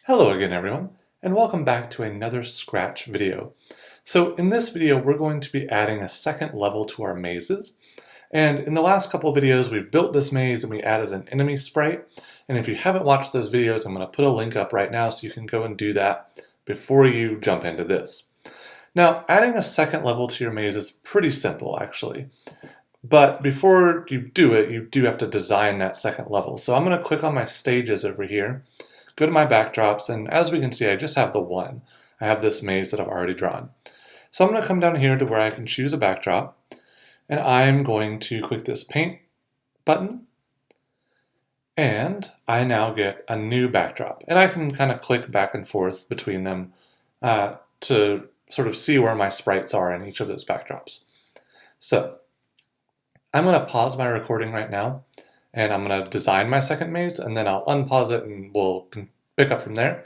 Hello again everyone, and welcome back to another Scratch video. So in this video we're going to be adding a second level to our mazes. And in the last couple videos we've built this maze and we added an enemy sprite. And if you haven't watched those videos, I'm going to put a link up right now so you can go and do that before you jump into this. Now adding a second level to your maze is pretty simple actually. But before you do it, you do have to design that second level. So I'm going to click on my stages over here, go to my backdrops, and as we can see, I just have the one. I have this maze that I've already drawn. So I'm going to come down here to where I can choose a backdrop, and I'm going to click this paint button, and I now get a new backdrop. And I can kind of click back and forth between them to sort of see where my sprites are in each of those backdrops. So I'm going to pause my recording right now, and I'm going to design my second maze, and then I'll unpause it and we'll pick up from there.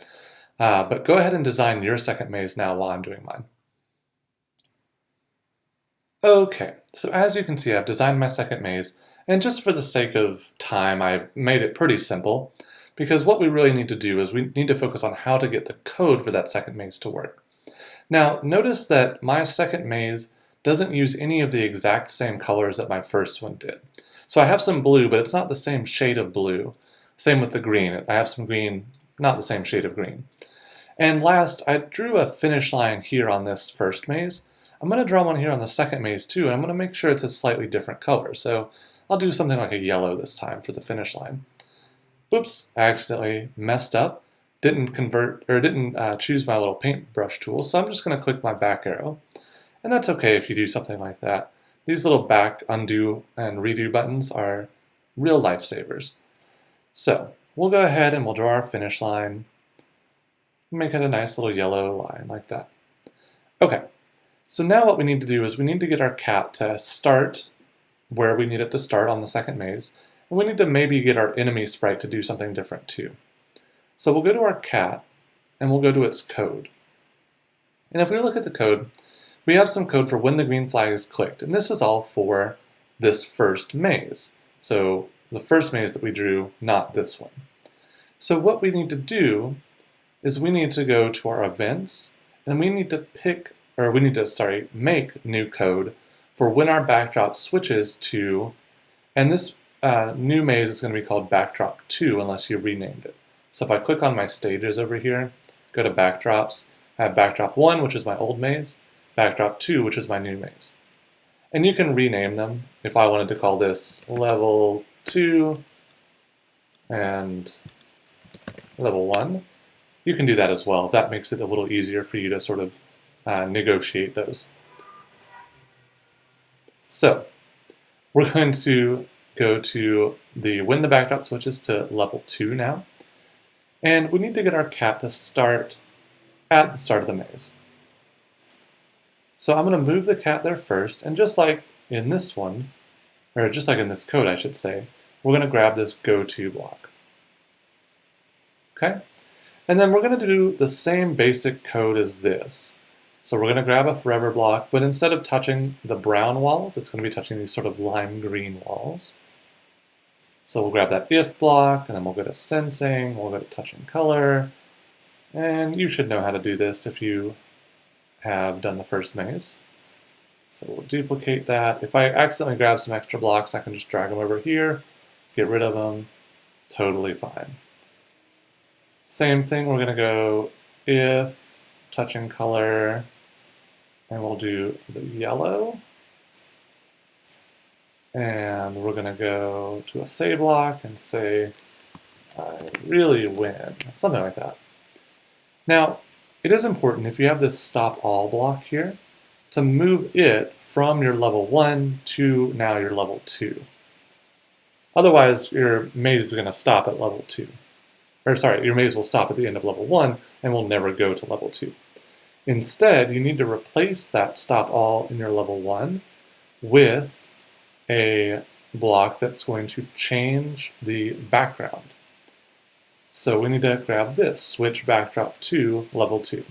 But go ahead and design your second maze now while I'm doing mine. Okay, so as you can see, I've designed my second maze, and just for the sake of time, I made it pretty simple, because what we really need to do is we need to focus on how to get the code for that second maze to work. Now, notice that my second maze doesn't use any of the exact same colors that my first one did. So I have some blue, but it's not the same shade of blue. Same with the green. I have some green, not the same shade of green. And last, I drew a finish line here on this first maze. I'm going to draw one here on the second maze too, and I'm going to make sure it's a slightly different color. So I'll do something like a yellow this time for the finish line. Oops, I accidentally messed up. Didn't choose my little paintbrush tool, so I'm just going to click my back arrow. And that's okay if you do something like that. These little back, undo, and redo buttons are real lifesavers. So we'll go ahead and we'll draw our finish line. Make it a nice little yellow line like that. Okay, so now what we need to do is we need to get our cat to start where we need it to start on the second maze. And we need to maybe get our enemy sprite to do something different too. So we'll go to our cat and we'll go to its code. And if we look at the code, we have some code for when the green flag is clicked, and this is all for this first maze. So the first maze that we drew, not this one. So what we need to do is we need to go to our events, and we need to make new code for when our backdrop switches to, and this new maze is going to be called backdrop 2 unless you renamed it. So if I click on my stages over here, go to backdrops, I have backdrop 1, which is my old maze, backdrop 2, which is my new maze. And you can rename them. If I wanted to call this level 2 and level 1, you can do that as well. That makes it a little easier for you to sort of negotiate those. So we're going to go to when the backdrop switches to level 2 now. And we need to get our cat to start at the start of the maze. So I'm going to move the cat there first, and just like in this one, or just like in this code I should say, we're going to grab this go-to block. Okay? And then we're going to do the same basic code as this. So we're going to grab a forever block, but instead of touching the brown walls, it's going to be touching these sort of lime green walls. So we'll grab that if block, and then we'll go to sensing, we'll go to touch and color, and you should know how to do this if you have done the first maze. So we'll duplicate that. If I accidentally grab some extra blocks, I can just drag them over here, get rid of them, totally fine. Same thing, we're going to go if, touch and color, and we'll do the yellow. And we're going to go to a say block and say, I really win, something like that. Now, it is important, if you have this stop all block here, to move it from your level 1 to now your level 2. Otherwise, your maze is going to stop at level 2. Or sorry, your maze will stop at the end of level 1 and will never go to level 2. Instead, you need to replace that stop all in your level 1 with a block that's going to change the background. So we need to grab this, switch backdrop to level 2.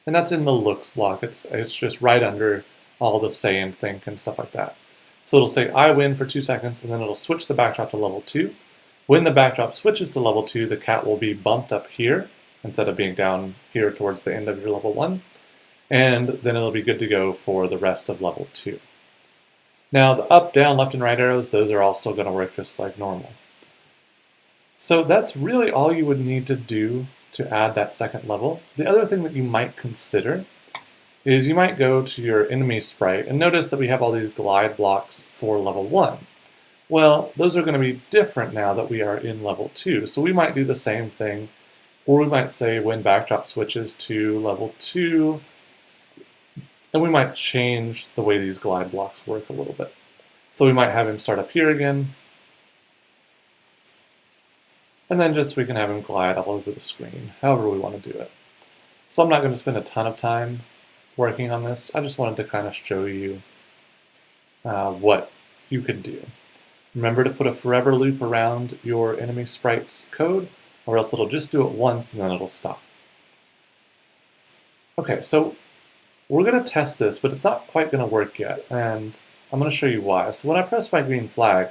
And that's in the looks block. It's just right under all the say and think and stuff like that. So it'll say I win for 2 seconds, and then it'll switch the backdrop to level 2. When the backdrop switches to level 2, the cat will be bumped up here instead of being down here towards the end of your level 1, and then it'll be good to go for the rest of level 2. Now the up, down, left, and right arrows, those are all still going to work just like normal. So that's really all you would need to do to add that second level. The other thing that you might consider is you might go to your enemy sprite and notice that we have all these glide blocks for level 1. Well, those are going to be different now that we are in level 2. So we might do the same thing, or we might say when backdrop switches to level 2, and we might change the way these glide blocks work a little bit. So we might have him start up here again, and then just we can have him glide all over the screen, however we want to do it. So I'm not going to spend a ton of time working on this. I just wanted to kind of show you what you could do. Remember to put a forever loop around your enemy sprite's code, or else it'll just do it once and then it'll stop. Okay, so we're going to test this, but it's not quite going to work yet, and I'm going to show you why. So when I press my green flag,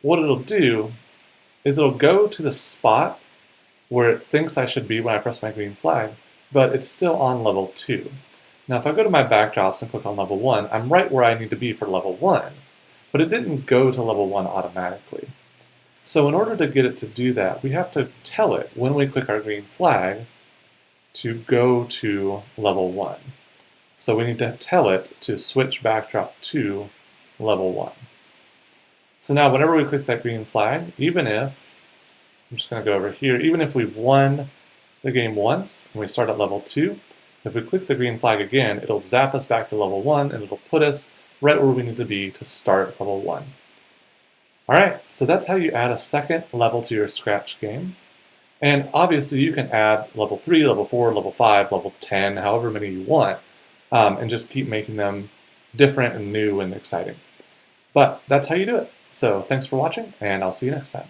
what it'll do is it'll go to the spot where it thinks I should be when I press my green flag, but it's still on level 2. Now if I go to my backdrops and click on level 1, I'm right where I need to be for level 1, but it didn't go to level 1 automatically. So in order to get it to do that, we have to tell it when we click our green flag to go to level 1. So we need to tell it to switch backdrop to level 1. So now whenever we click that green flag, even if, I'm just going to go over here, even if we've won the game once and we start at level 2, if we click the green flag again, it'll zap us back to level 1 and it'll put us right where we need to be to start level 1. Alright, so that's how you add a second level to your Scratch game. And obviously you can add level 3, level 4, level 5, level 10, however many you want, and just keep making them different and new and exciting. But that's how you do it. So thanks for watching, and I'll see you next time.